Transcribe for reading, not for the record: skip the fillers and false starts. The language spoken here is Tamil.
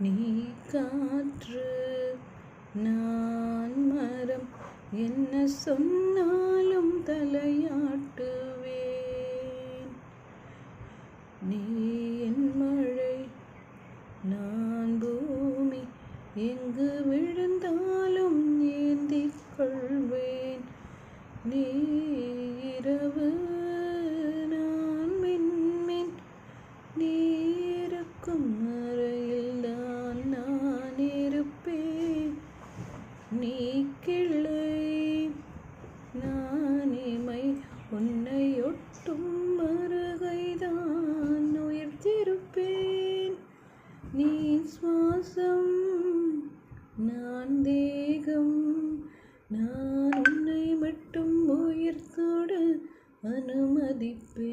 நீ காற்று நான் மரம், என்ன சொன்னாலும் தலையாட்டுவேன். நீ என் மழை நான் பூமி, எங்கு விழுந்தாலும் ஏந்திக் கொள்வேன். நீ இரவு நான் மின்மின், நீ இருக்கும் அறையில் நான் இருப்பேன். நீ கிளை நான் இமை, உன்னை ஒட்டும் மறுகைதான் உயர்த்திருப்பேன். நீ சுவாசம் நான் தேகம், நான் உன்னை மட்டும் உயிர்த்தோடு அனுமதிப்பேன்.